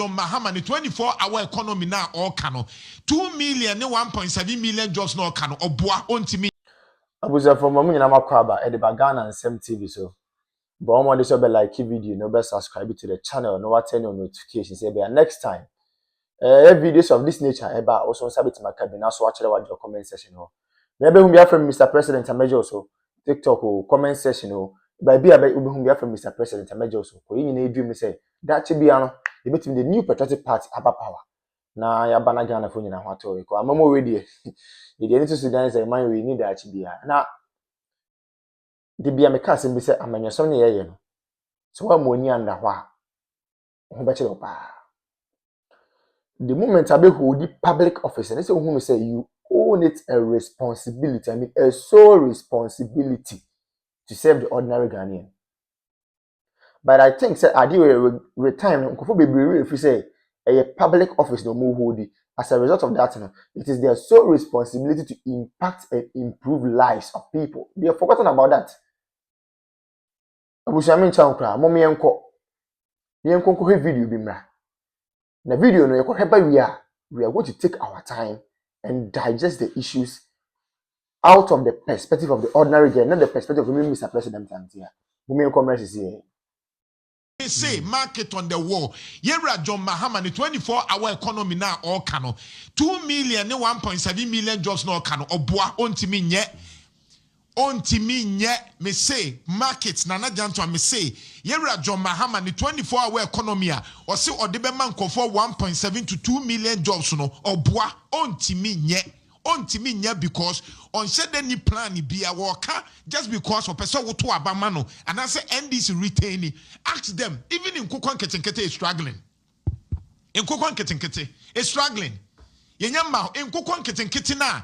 Mahama the 24-hour economy now all cano 2 million 1.7 million jobs no cano or boa on to me. Abuza from Mamu na makwaba e de bagana and C0nf3ss so. But omo dey so be like video no be subscribe to the channel no what turn on notifications say be next time. Videos of this nature eba also sabit makabina so watch your comment section ho. Maybe we from Mr. President Amejo so TikTok or comment section ho. By be we from Mr. President Amejo so. Ko yin na dream say that be ano e between the new patriotic party aba power. Na ya bana Ghana fo nyina ho ato ko amamo we dey. The need to Sudan say man we need that be na the be ameka sem be say amanyasom ne ye no. So wa mo ni anda ho a ho be chiro pa. The moment I be hold the public office, and say who say you own it a responsibility. I mean a sole responsibility to serve the ordinary Ghanaian. But I think say I do retirement. Nkofo bebree if you say a public office no more hold it. As a result of that, it is their sole responsibility to impact and improve lives of people. They have forgotten about that. Abushami chankra, momi enko. Yenko ko video bimra. Na video no we are going to take our time and digest the issues out of the perspective of the ordinary guy, not the perspective of Mr. President here. Momi enko mresi here. Say market on the wall. Yera John Mahama the 24-hour economy now all cano 2 million 1.7 million jobs no cano or boa on me say markets nana Jantua me say Yera John Mahama the 24-hour economy or say or the man for 1.7 to 2 million jobs no or boa on me because on said any plan be a worker just because of person who to abamano and I say NDC retaining ask them even in Kokon Ketenkete is struggling in Kokon Ketenkete is struggling yenyama in Kokon Ketenkete na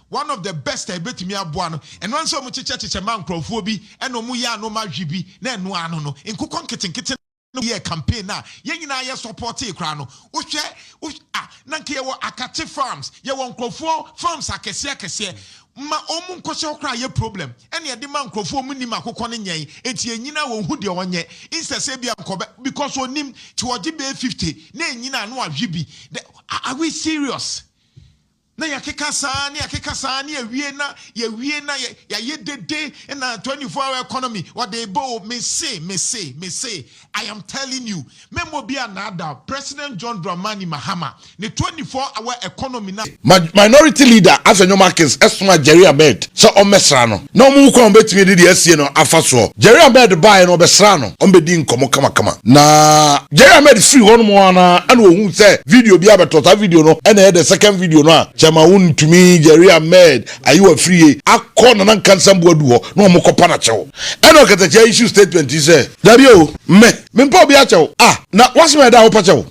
one of the best I bet me abuano and one so much church man crowphobi and no muya no majibi na no ano no in Kokon Ketenkete yeah campaign na yenyina ye support e kra no wohwe nanke ye wo akate farms ye won krofo farms akese ma omu nkose okra ye problem ene ye de man krofo mu nim akokọ ne nyen enti yenyina wo hu de wonye instead say bia nkobe because onim ti oji be 50 na yenyina no ahwe are we serious na yakeka saa ni awie na ya ye dede na 24-hour economy what they bow me say I am telling you memo bia na President John Dramani Mahama the 24-hour economy na minority leader as a markets esuma Jerry Ahmed so o mesra no na mu ko betimi de asie no afaso Jerry Ahmed buy no besra no o bedi nkomo kama na Jerry Ahmed free one mo na ana ohun say video bia betota video no na the second video no Jamaun to me, Jerry Ahmed, are you a free? I call an uncansambo duo, no more copanacho. And look at the issue statement, he said, W, me pobiacho. Now what's my down pacho?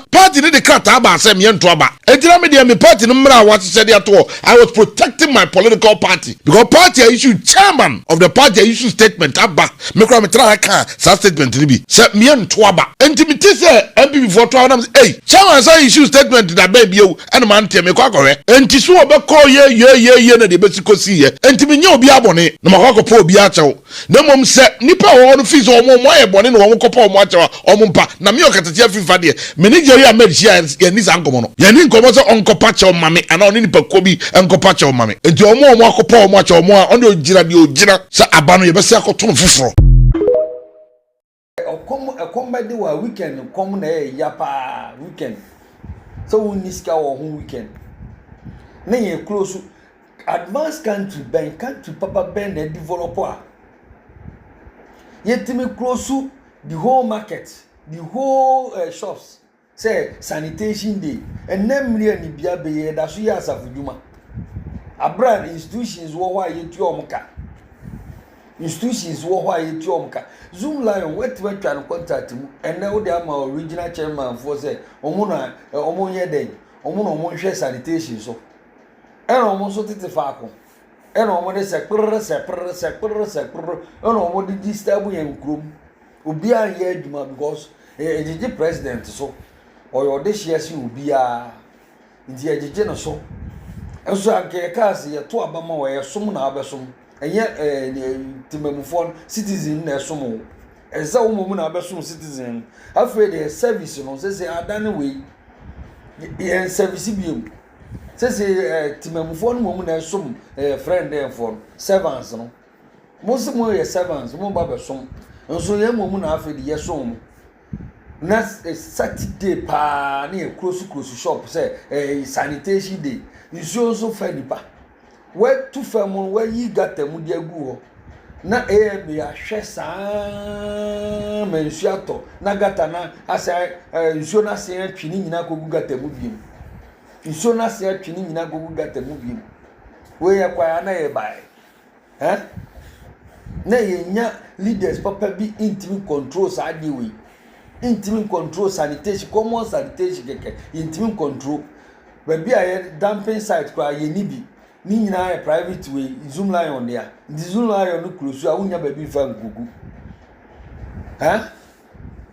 Party did the cat about Sam Yantuaba. And tell me, dear, me party number what he said at all. I was protecting my political party because party issued chairman of the party issue statement. Abba, me cry me try such statement to be set me and Twaba. And to me, MP before 12 hours, hey, chairman say issue statement that baby you and man tell me quack. Enti so obekọ ye na de besiko si ye enti me nya obi abone na makọ po obi achew na mom se nipa wo no fees omo ye bone na wo kopa omo achew omo mpa na me okatete afifa de me ni Jerry Ahmed ya ni za nkomo no ya ni nkomo so onkopa chew mame ana oni nipa ko bi enkopa chew mame enti omo akopa omo achew omo a oni ogira bi ogira sa aba no ye bese akoto foforo okomba de wa weekend kom na ya pa weekend so we niska wo weekend na ye close advanced country papa ben na developer yet me close the whole market the whole shops say sanitation day and nem ni bia be ye da so ya asafuduma abran institutions wo wa yetu omka Zoom Lion wet try contact mu and now they are my original chairman for say omo ye den omo hwe sanitation so and almost what it is faco. And almost a separate, and almost disturb him groom. Ubia ye Juma because a president so or your dish yes you be a indigenous so. And so I get cast here to Abama where some have some, and yet Timamufon citizen as some. eza wo mu na abeso citizen afraid the service no say adane we yen service biom say timamfo no mu na som friend dem for servants no mo se mo ye servants mo ba besom nso ye mu na afraid ye som na Saturday pa na close shop say sanitation day nso so fa nipa we tu fa mo we yi gata mu dia gu ho na me ahwe saa mensuato na gata na asa nso na se atwini nyina kogu gata mu biem nso na se atwini nyina kogu gata mu biem we ya kwa na ye bai na ye nya leaders papa bi intimi control sa di we intimi control sanitation common sanitation keke intimi control baby aye dumping site kwa ye nibi ni nyina aye private way zoom lion there the zoom lion no close a unya baby fa ngugu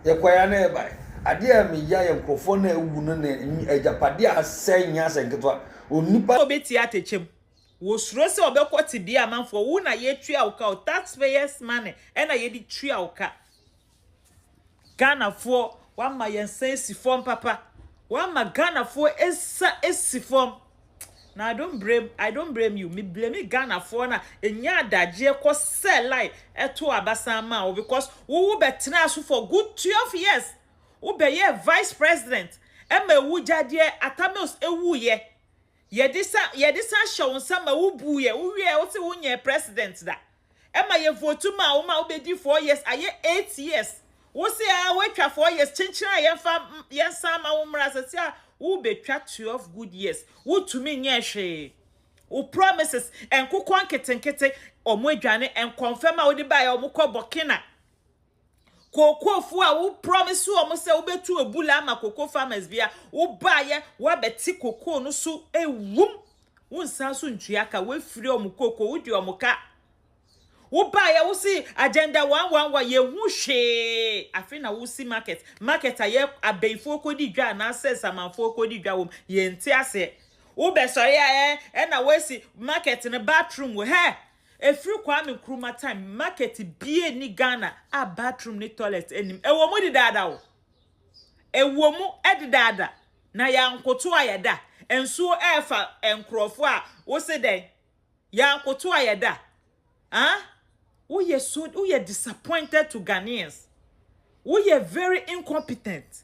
ye kwa ya na e bai ade a me ya ye nkofo na ewu no na ejapade asenya asenketwa onipa obeti atechem wo suro se obekoti bi amanfo wo na ye tua uka taxpayers money e na ye di tua uka Ghana for one my yensensi form papa one my Ghana for esi form. Now I don't blame you. Me blame Ghana for na enya daje ko sell lie eto abasama o because wo betena so for good 12 years. Wo be ye vice president. E ma wu jade atamos ewu ye. Ye disa show nsama wo buye. Wo wie wo se wo nye president da. E ma ye vote ma wo bedi 4 years aye 8 years. Wo se a we twa 4 years chinchina ye sama wo mra se wo betwa 12 good years wo tumi nye hwe wo promises enkoko anketenkete omo adwane en confirm a wo di ba ya omo kọ Burkina kokofu a wo promise omo se wo betu ebula ama koko farmers bia wo ba ye wo beti koko no so ewum wo nsan so ntua ka wo firi omo koko wo di omo ka wo ba ya wo si agenda 111 ye hu hwe afi na wo si market aye abeifo kodi dwa na access amanfo kodi dwa wo ye nti ase wo be sori e na wo si market ne bathroom wo he efiri kwa me kruma time market bie ni Ghana a bathroom ni toilet enim ewo mu di dada wo ewo mu edi dada na ya nkoto ayeda enso efa enkrofo a wo se den ya nkoto ayeda we are disappointed to Ghanaians. We are very incompetent.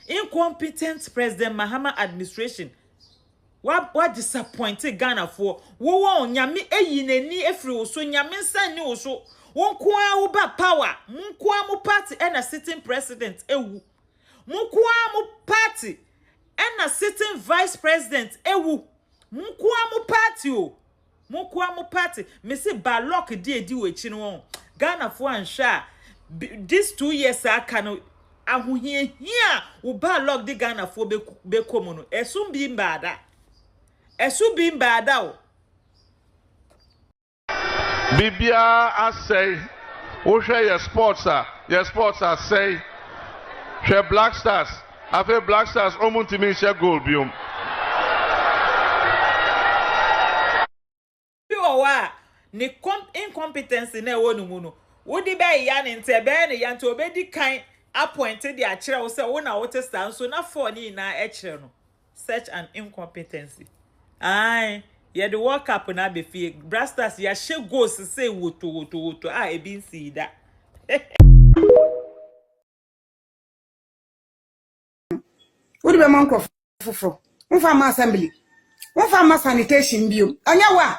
Incompetent President Mahama administration. What disappointed Ghana for? Wo nyame eyineni efri oso nyame nsan ni oso. Won kwa wo ba power. Mun kwa mo party and a sitting president ewu. Mun kwa mo party and a sitting vice president ewu. Mun kwa mo party o. Mukwa mu party me say balok di we chi no Ghana for ansha this 2 years aka no ahohie hia wo balok di Ghana for be komu no esum bi mbada o bibia asay wo hwe your sports are say hwe Black Stars afi Black Stars omuntimi hwe goal biom ni incompetence na ewo nu mu no wodi be ya ne nte be ne ya nte obedi kan appointed the akire wo se wo na wo testa so na for ni na ekire no such an incompetency ye the world cup na be fie Brasters ya she goals say woto e bi nsi da wodi be man ko foforo won ma assembly won ma sanitation bio anya wa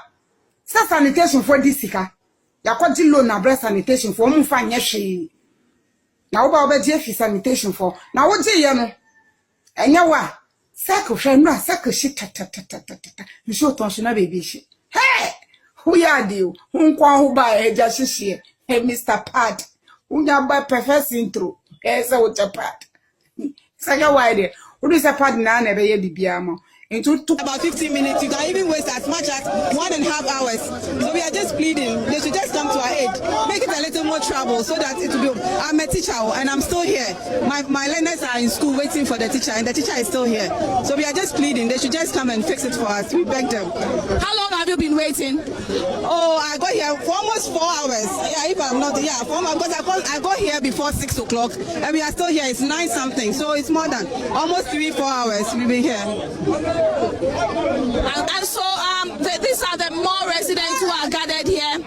sanitation for this sika yakwaji loan na breast sanitation for mu fa nye hwe na wo ba obeje fi sanitation for na wo je ye no enya wa sako hwe no sako shi tata nso tonso na baby shi who ya dio nkwa ho ba eja hihie Mr. Pad unya ba perfect intro say what pad saka wide wo do say pad na be ye bibia mo It took about 15 minutes. You can even waste as much as 1.5 hours. So we are just pleading. They should just come to our aid. Make it a little more trouble so that it will be. I'm a teacher and I'm still here. My learners are in school waiting for the teacher and the teacher is still here. So we are just pleading. They should just come and fix it for us. We beg them. How long have you been waiting? Oh, I got here for almost 4 hours. Yeah, if I'm not, yeah, 4 hours. Because I got here before 6 o'clock and we are still here. It's 9 something. So it's more than almost 3-4 hours we've been here. And so these are the more residents who are gathered here,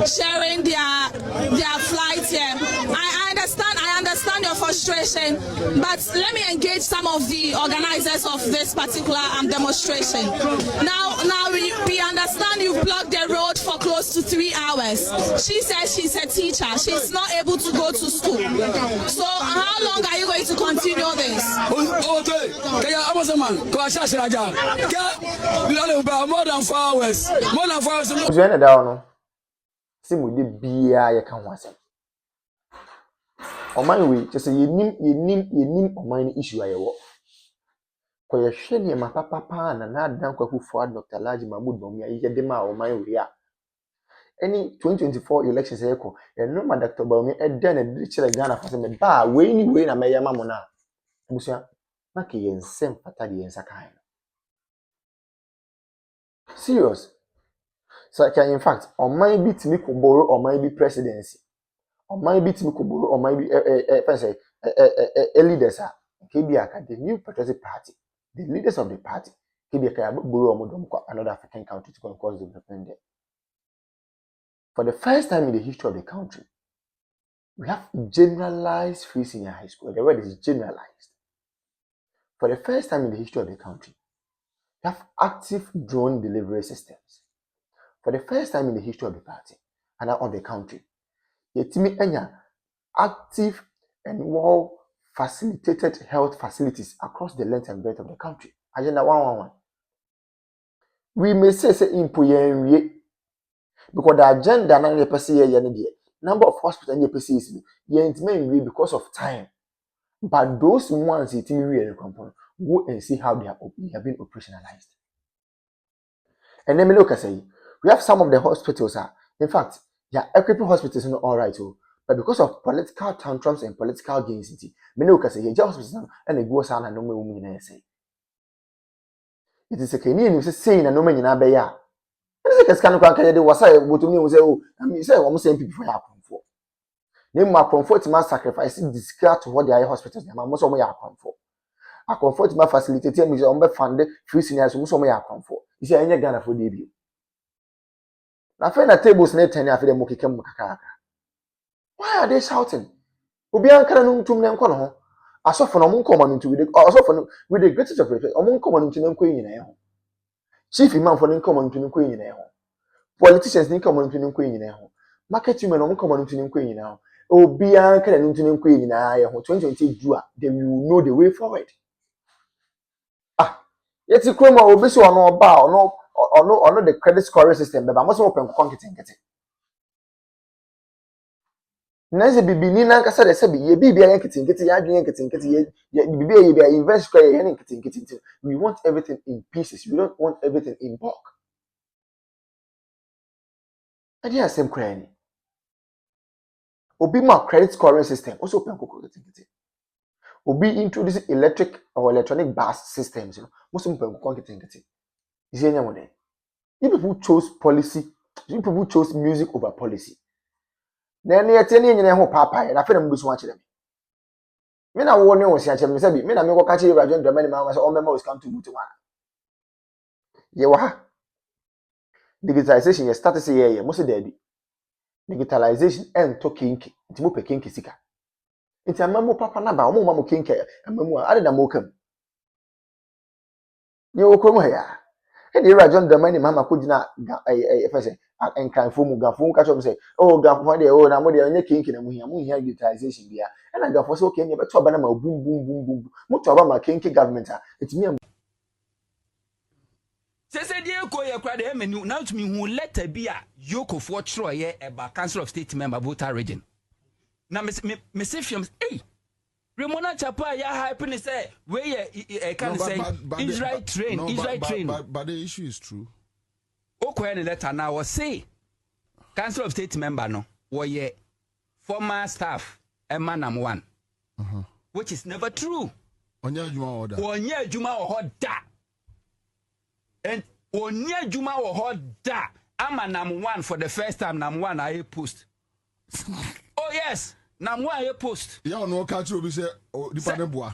sharing their flight here. I understand your frustration, but let me engage some of the organizers of this particular demonstration. Now we understand you've blocked the road for close to 3 hours. She says she's a teacher. She's not able to go to school. So how long are you going to continue this? More than 4 hours. More than 4 hours. Join it down. See, we did be a can once. On my way, just say you name on my issue. I walk. For your shame, my papa and not done who for Dr. Laji Mahmoud Bomia, you get them out on my way. Any 2024 elections echo, and no man Dr. Bomia, and then a digital Ghana for some bar, way, a Maya Mamona. Monsieur, Maki and Sem Patadi and Sakai. Serious. So in fact, on my bit me could borrow or my be presidency. On my bit me could borrow or my be a leaders are KBA, the new patriotic party, the leaders of the party, KBA borrow another African country to cause development there. For the first time in the history of the country, we have generalized free senior high school. The word is generalized. For the first time in the history of the country, we have active drone delivery systems. For the first time in the history of the party and of the country, Yetimi Enya active and well facilitated health facilities across the length and breadth of the country. Agenda 111. We may say impuye because the agenda na the person here number of hospitals and the is intimate because of time. But those ones yetimi go and see how they have been operationalized. And then me look say we have some of the hospitals in fact, yeah, equipping hospitals are not all right, but because of political tantrums and political gains, me look say yeah, hospitals and they go sana no me say. It is a Kenyan who say na no me nyina be ya. It is a scan kan kan dey wasa botumi say oh, I mean say we say people for ya comfort. Name ma comfort ma sacrifice discard to what they are hospitals na mo so mo ya comfort. A comfort ma facilitate me say on be fund free seniors mo so mo ya comfort. You say anya Ghana for dey. Na fe na tables na 10 afi dem mokekam kakaka. Why are they shouting? Obi ankara no ntum ne nko no ho. Asofo no mo nko ma no ntu asofo no with the greatest of respect, omo nko ma no ntu ne nko nyina ho. Chief imam for nko ma no ntu ne nko nyina ho. Politicians nko ma no ntu ne nko nyina ho. Market women omo nko ma no ntu ne nko nyina ho. Obi ankara no ntu ne nko nyina ho. 2020 Jua, then we will know the way forward. Yeti kroma obi so ono ba ono the credit scoring system be ba mo so open konketenkete. Nanze bibini na nkasa de se bi ye bibia yanketenkete ya adwen yanketenkete ye bibia ye bia invest square ye yanketenkete. We want everything in pieces. We don't want everything in bulk. Adi asem kra ni. Obi ma credit scoring system also open konketenkete. Obi introduce electric or electronic bus systems, most of them konketenkete. Is any one there? You people chose policy, you people chose music over policy. Then you tell me you papa, and I feel I'm going to watch them. Me na warning was such a message. Me na me go catch you Regr3t the many man all members come to one. Yewa. Digitalization you start to say yeah, most of the digitalization and to kinki. It's mo pe kinki sika. It's a mamu papa na ba, omo mamu kinki, and mamu ade na mo kam. You come here. And the Regr3t the many mama could not and can form Gafon catch up say, oh, Gafon, oh, now more than kinky and we have utilization here. And I got for so can you but to banana boom, boom, boom, boom. Much about my kinky government. It's me. Say dear Koya cried him and now to me who let be a yoke of what Troy about Council of State member voter region. Now, Miss Fiums, hey, Ramona Chapa ya hype say where can say Israel train Israel train. But the issue is true. Okay, the letter now was say Council of State member no were former staff Emanam 1, which is never true. Onya Juma order. Onya Juma or da. And Onya Juma or da. Amanam 1 for the first time. Nam 1 I post. Oh yes, Nam 1 I post. Yeah, no catch you. We say, oh, the panel boy.